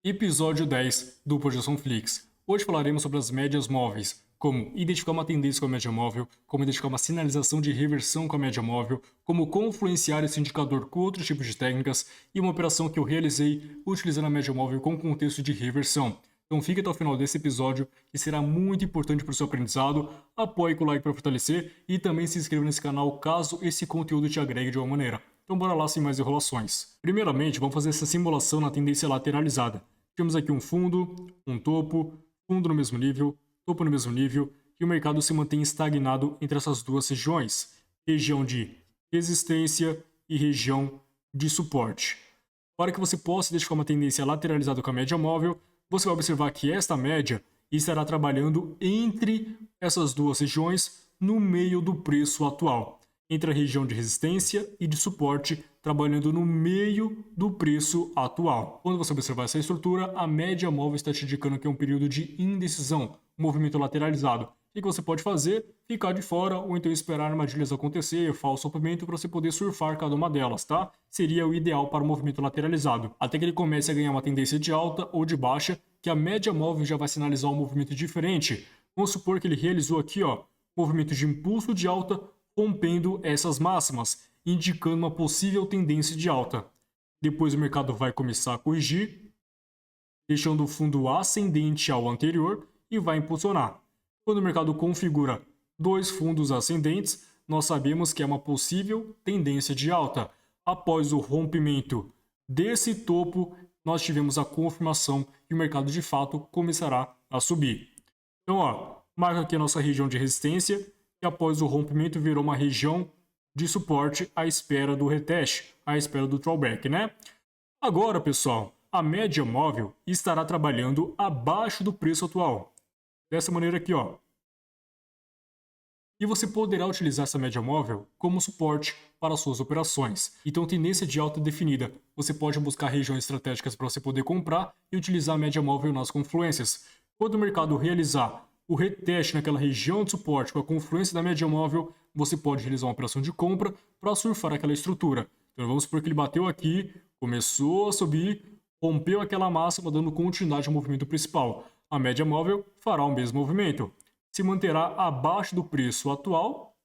Episódio 10 do Projeção Flix. Hoje falaremos sobre as médias móveis, como identificar uma tendência com a média móvel, como identificar uma sinalização de reversão com a média móvel, como confluenciar esse indicador com outros tipos de técnicas e uma operação que eu realizei utilizando a média móvel com contexto de reversão. Então fique até o final desse episódio, que será muito importante para o seu aprendizado. Apoie com o like para fortalecer e também se inscreva nesse canal caso esse conteúdo te agregue de uma maneira. Então bora lá sem mais enrolações. Primeiramente, vamos fazer essa simulação na tendência lateralizada. Temos aqui um fundo, um topo, fundo no mesmo nível, topo no mesmo nível, e o mercado se mantém estagnado entre essas duas regiões, região de resistência e região de suporte. Para que você possa identificar uma tendência lateralizada com a média móvel, você vai observar que esta média estará trabalhando entre essas duas regiões no meio do preço atual, entre a região de resistência e de suporte, trabalhando no meio do preço atual. Quando você observar essa estrutura, a média móvel está te indicando que é um período de indecisão, movimento lateralizado. O que você pode fazer? Ficar de fora ou então esperar armadilhas acontecer, falso rompimento para você poder surfar cada uma delas, tá? Seria o ideal para o movimento lateralizado. Até que ele comece a ganhar uma tendência de alta ou de baixa, que a média móvel já vai sinalizar um movimento diferente. Vamos supor que ele realizou aqui, ó, movimento de impulso de alta, rompendo essas máximas, indicando uma possível tendência de alta. Depois o mercado vai começar a corrigir, deixando o fundo ascendente ao anterior e vai impulsionar. Quando o mercado configura dois fundos ascendentes, nós sabemos que é uma possível tendência de alta. Após o rompimento desse topo, nós tivemos a confirmação que o mercado de fato começará a subir. Então, ó, marca aqui a nossa região de resistência, e após o rompimento virou uma região de suporte à espera do reteste, à espera do drawback, né? Agora, pessoal, a média móvel estará trabalhando abaixo do preço atual. Dessa maneira aqui, ó. E você poderá utilizar essa média móvel como suporte para suas operações. Então, tendência de alta definida. Você pode buscar regiões estratégicas para você poder comprar e utilizar a média móvel nas confluências. Quando o mercado realizar o reteste naquela região de suporte com a confluência da média móvel, você pode realizar uma operação de compra para surfar aquela estrutura. Então vamos supor que ele bateu aqui, começou a subir, rompeu aquela máxima, dando continuidade ao movimento principal. A média móvel fará o mesmo movimento. Se manterá abaixo do preço atual,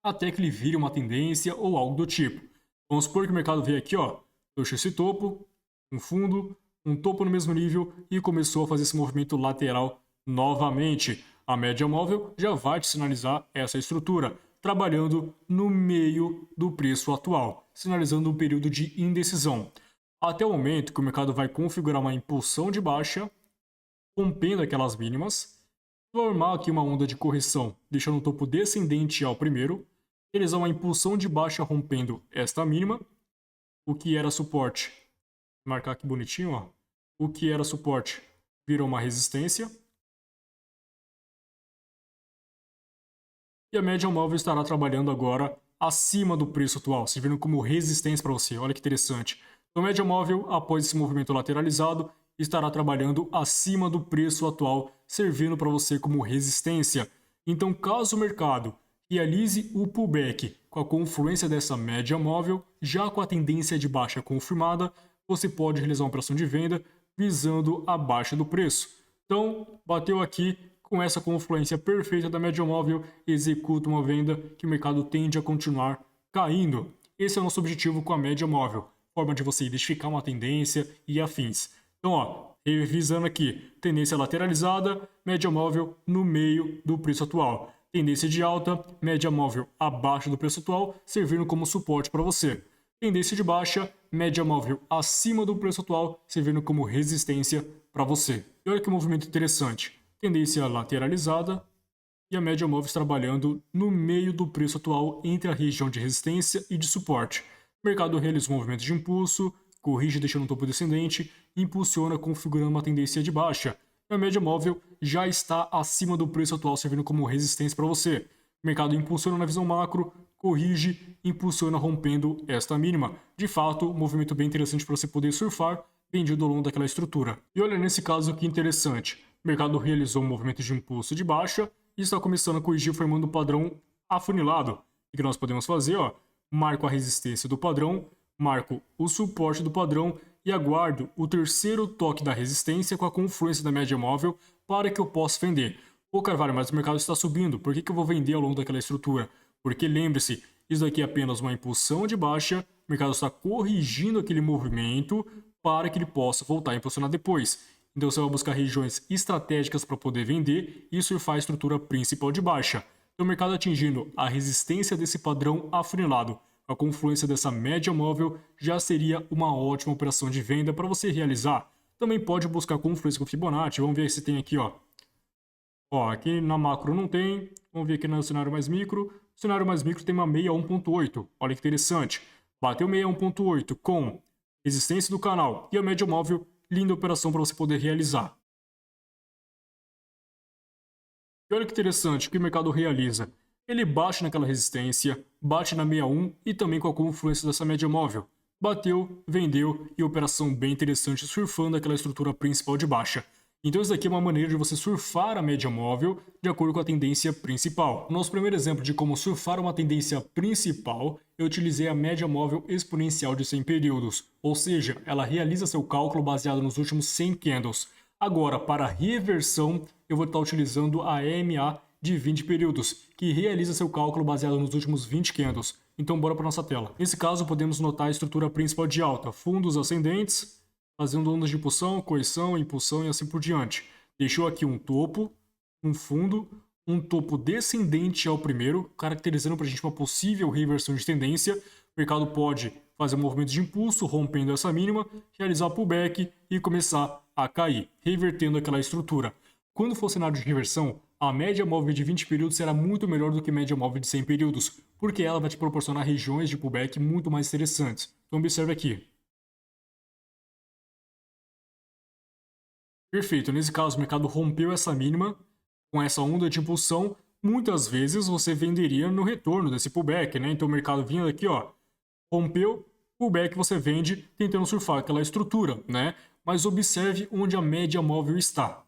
até que ele vire uma tendência ou algo do tipo. Vamos supor que o mercado veio aqui, ó, fechou esse topo, um fundo, um topo no mesmo nível e começou a fazer esse movimento lateral novamente. A média móvel já vai te sinalizar essa estrutura, trabalhando no meio do preço atual, sinalizando um período de indecisão. Até o momento que o mercado vai configurar uma impulsão de baixa, rompendo aquelas mínimas, formar aqui uma onda de correção, deixando o topo descendente ao primeiro, realizar uma impulsão de baixa rompendo esta mínima, o que era suporte, marcar aqui bonitinho, ó, o que era suporte virou uma resistência, e a média móvel estará trabalhando agora acima do preço atual, servindo como resistência para você. Olha que interessante. Então, a média móvel, após esse movimento lateralizado, estará trabalhando acima do preço atual, servindo para você como resistência. Então, caso o mercado realize o pullback com a confluência dessa média móvel, já com a tendência de baixa confirmada, você pode realizar uma operação de venda visando a baixa do preço. Então, bateu aqui, com essa confluência perfeita da média móvel, executa uma venda que o mercado tende a continuar caindo. Esse é o nosso objetivo com a média móvel, forma de você identificar uma tendência e afins. Então, ó, revisando aqui, tendência lateralizada, média móvel no meio do preço atual. Tendência de alta, média móvel abaixo do preço atual, servindo como suporte para você. Tendência de baixa, média móvel acima do preço atual, servindo como resistência para você. E olha que movimento interessante. Tendência lateralizada e a média móvel trabalhando no meio do preço atual entre a região de resistência e de suporte. O mercado realiza um movimento de impulso, corrige deixando um topo descendente, impulsiona configurando uma tendência de baixa. E a média móvel já está acima do preço atual, servindo como resistência para você. O mercado impulsiona na visão macro, corrige, impulsiona rompendo esta mínima. De fato, um movimento bem interessante para você poder surfar, vendido ao longo daquela estrutura. E olha nesse caso que interessante. O mercado realizou um movimento de impulso de baixa e está começando a corrigir, formando um padrão afunilado. O que nós podemos fazer? Ó, marco a resistência do padrão, marco o suporte do padrão e aguardo o terceiro toque da resistência com a confluência da média móvel para que eu possa vender. Pô, Carvalho, mas o mercado está subindo, por que eu vou vender ao longo daquela estrutura? Porque lembre-se, isso daqui é apenas uma impulsão de baixa, o mercado está corrigindo aquele movimento para que ele possa voltar a impulsionar depois. Então você vai buscar regiões estratégicas para poder vender e surfar a estrutura principal de baixa. Então o mercado atingindo a resistência desse padrão afunilado, a confluência dessa média móvel já seria uma ótima operação de venda para você realizar. Também pode buscar confluência com Fibonacci, vamos ver se tem aqui, ó. Ó, aqui na macro não tem, vamos ver aqui no cenário mais micro. O cenário mais micro tem uma 61.8, olha que interessante. Bateu 61.8 com resistência do canal e a média móvel, linda operação para você poder realizar. E olha que interessante, o que o mercado realiza. Ele bate naquela resistência, bate na 61 e também com a confluência dessa média móvel. Bateu, vendeu e operação bem interessante surfando aquela estrutura principal de baixa. Então isso daqui é uma maneira de você surfar a média móvel de acordo com a tendência principal. Nosso primeiro exemplo de como surfar uma tendência principal, eu utilizei a média móvel exponencial de 100 períodos, ou seja, ela realiza seu cálculo baseado nos últimos 100 candles. Agora, para reversão, eu vou estar utilizando a EMA de 20 períodos, que realiza seu cálculo baseado nos últimos 20 candles. Então bora para nossa tela. Nesse caso, podemos notar a estrutura principal de alta, fundos ascendentes, fazendo ondas de impulsão, correção, impulsão e assim por diante. Deixou aqui um topo, um fundo, um topo descendente ao primeiro, caracterizando para a gente uma possível reversão de tendência. O mercado pode fazer um movimento de impulso, rompendo essa mínima, realizar pullback e começar a cair, revertendo aquela estrutura. Quando for cenário de reversão, a média móvel de 20 períodos será muito melhor do que a média móvel de 100 períodos, porque ela vai te proporcionar regiões de pullback muito mais interessantes. Então observe aqui. Perfeito, nesse caso o mercado rompeu essa mínima, com essa onda de impulsão, muitas vezes você venderia no retorno desse pullback, né? Então o mercado vinha daqui, ó, rompeu, pullback você vende tentando surfar aquela estrutura, né? Mas observe onde a média móvel está.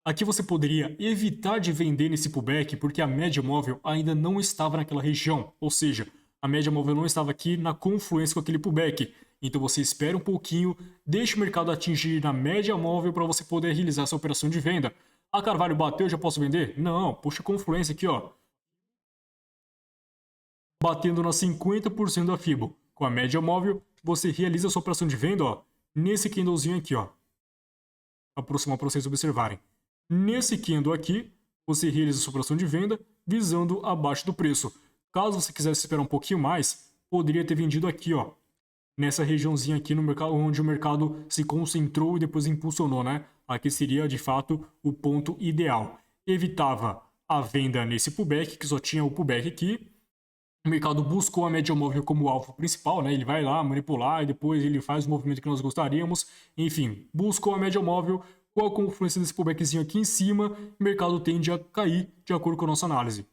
Aqui você poderia evitar de vender nesse pullback porque a média móvel ainda não estava naquela região, ou seja, a média móvel não estava aqui na confluência com aquele pullback. Então você espera um pouquinho, deixa o mercado atingir na média móvel para você poder realizar essa operação de venda. Ah, Carvalho, bateu, já posso vender? Não, puxa a confluência aqui, ó. Batendo na 50% da FIBO. Com a média móvel, você realiza a sua operação de venda, ó, nesse candlezinho aqui, ó. Vou aproximar para vocês observarem. Nesse candle aqui, você realiza a sua operação de venda visando abaixo do preço. Caso você quisesse esperar um pouquinho mais, poderia ter vendido aqui, ó, nessa regiãozinha aqui no mercado, onde o mercado se concentrou e depois impulsionou, né? Aqui seria, de fato, o ponto ideal. Evitava a venda nesse pullback, que só tinha o pullback aqui. O mercado buscou a média móvel como alvo principal, né? Ele vai lá manipular e depois ele faz o movimento que nós gostaríamos. Enfim, buscou a média móvel. Com a confluência desse pullbackzinho aqui em cima, o mercado tende a cair de acordo com a nossa análise.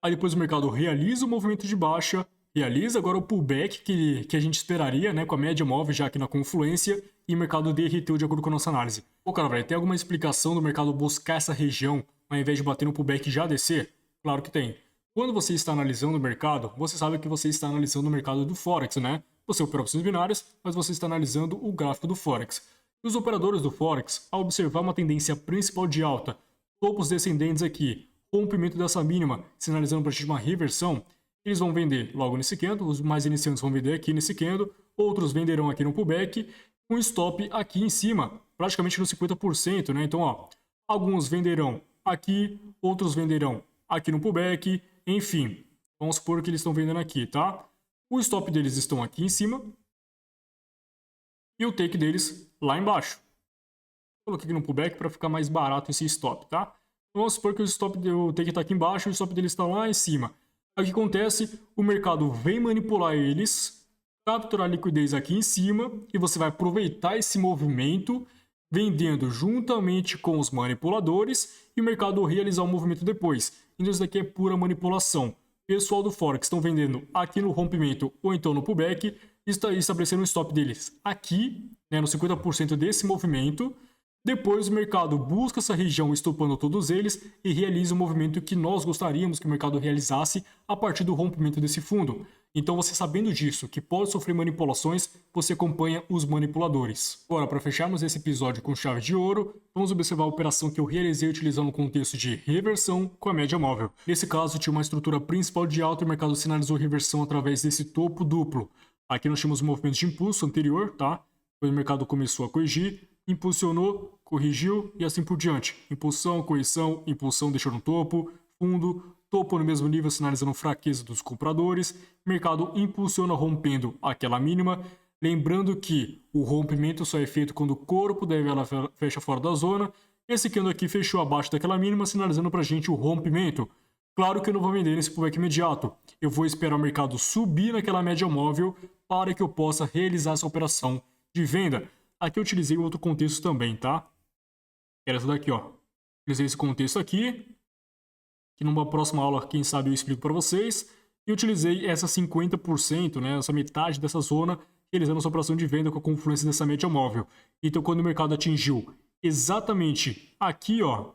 Aí depois o mercado realiza o movimento de baixa, realiza agora o pullback que a gente esperaria, né, com a média móvel já aqui na confluência, e o mercado derreteu de acordo com a nossa análise. Pô, cara, vai ter alguma explicação do mercado buscar essa região ao invés de bater no pullback e já descer? Claro que tem. Quando você está analisando o mercado, você sabe que você está analisando o mercado do Forex, né? Você opera opções binárias, mas você está analisando o gráfico do Forex. E os operadores do Forex, ao observar uma tendência principal de alta, topos descendentes aqui, rompimento dessa mínima, sinalizando para a gente uma reversão, eles vão vender logo nesse candle, os mais iniciantes vão vender aqui nesse candle, outros venderão aqui no pullback, com stop aqui em cima, praticamente no 50%, né? Então, ó, alguns venderão aqui, outros venderão aqui no pullback, enfim, vamos supor que eles estão vendendo aqui, tá? O stop deles estão aqui em cima e o take deles lá embaixo. Coloquei aqui no pullback para ficar mais barato esse stop, tá? Vamos supor que o take está aqui embaixo e o stop deles está lá em cima. Aí o que acontece? O mercado vem manipular eles, capturar a liquidez aqui em cima e você vai aproveitar esse movimento vendendo juntamente com os manipuladores e o mercado realizar o movimento depois. Então isso daqui é pura manipulação. Pessoal do Forex estão vendendo aqui no rompimento ou então no pullback, está estabelecendo um stop deles aqui, né, no 50% desse movimento, Depois o mercado busca essa região estopando todos eles e realiza o movimento que nós gostaríamos que o mercado realizasse a partir do rompimento desse fundo. Então você sabendo disso, que pode sofrer manipulações, você acompanha os manipuladores. Agora, para fecharmos esse episódio com chave de ouro, vamos observar a operação que eu realizei utilizando o contexto de reversão com a média móvel. Nesse caso, tinha uma estrutura principal de alta e o mercado sinalizou reversão através desse topo duplo. Aqui nós tínhamos um movimento de impulso anterior, tá? Quando o mercado começou a corrigir, impulsionou, corrigiu e assim por diante. Impulsão, correção, impulsão deixou no topo, fundo, topo no mesmo nível sinalizando fraqueza dos compradores, mercado impulsiona rompendo aquela mínima, lembrando que o rompimento só é feito quando o corpo da vela fecha fora da zona, esse candle aqui fechou abaixo daquela mínima, sinalizando pra gente o rompimento. Claro que eu não vou vender nesse pullback imediato, eu vou esperar o mercado subir naquela média móvel para que eu possa realizar essa operação de venda. Aqui eu utilizei outro contexto também, tá? Era essa daqui, ó. Utilizei esse contexto aqui, que numa próxima aula, quem sabe, eu explico para vocês. E utilizei essa 50%, né, essa metade dessa zona, realizando essa operação de venda com a confluência dessa média móvel. Então, quando o mercado atingiu exatamente aqui, ó,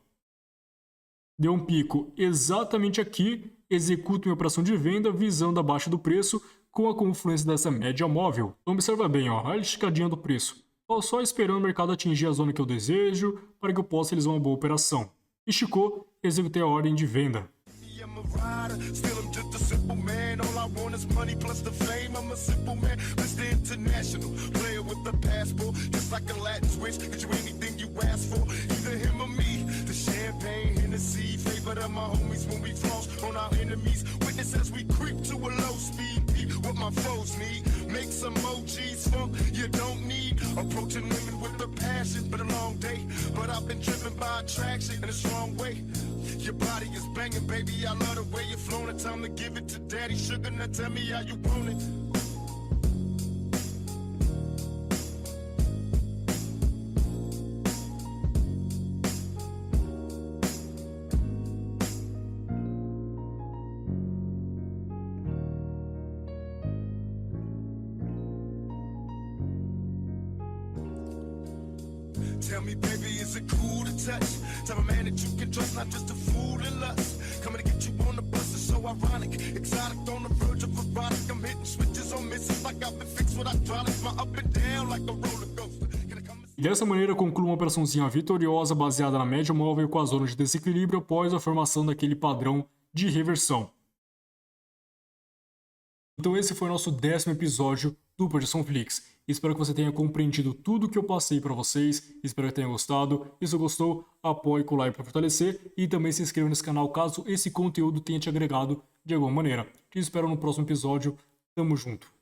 deu um pico exatamente aqui, executo minha operação de venda visando abaixo do preço com a confluência dessa média móvel. Então, observa bem, ó, a esticadinha do preço. Estou só esperando o mercado atingir a zona que eu desejo para que eu possa realizar uma boa operação. Esticou, executei a ordem de venda. What my foes need, make some emojis funk you don't need. Approaching women with a passion, been a long day, but I've been driven by attraction in a strong way. Your body is banging, baby, I love the way you're flowing. It's time to give it to daddy sugar, now tell me how you want it. Tell me, baby, is it cool to touch? Tell a man that you can trust, not just a fool in lust. Coming to get you on the bus is so ironic. Exotic on the verge of erotic. I'm hitting switches on misses like I've been fixed with hydraulics. My up and down like a roller coaster. E dessa maneira eu concluo uma operaçãozinha vitoriosa baseada na média móvel com a zona de desequilíbrio após a formação daquele padrão de reversão. Então esse foi o nosso 10º episódio do Projeção Flix. Espero que você tenha compreendido tudo que eu passei para vocês, espero que tenha gostado. E se gostou, apoie com o like para fortalecer e também se inscreva nesse canal caso esse conteúdo tenha te agregado de alguma maneira. Te espero no próximo episódio, tamo junto!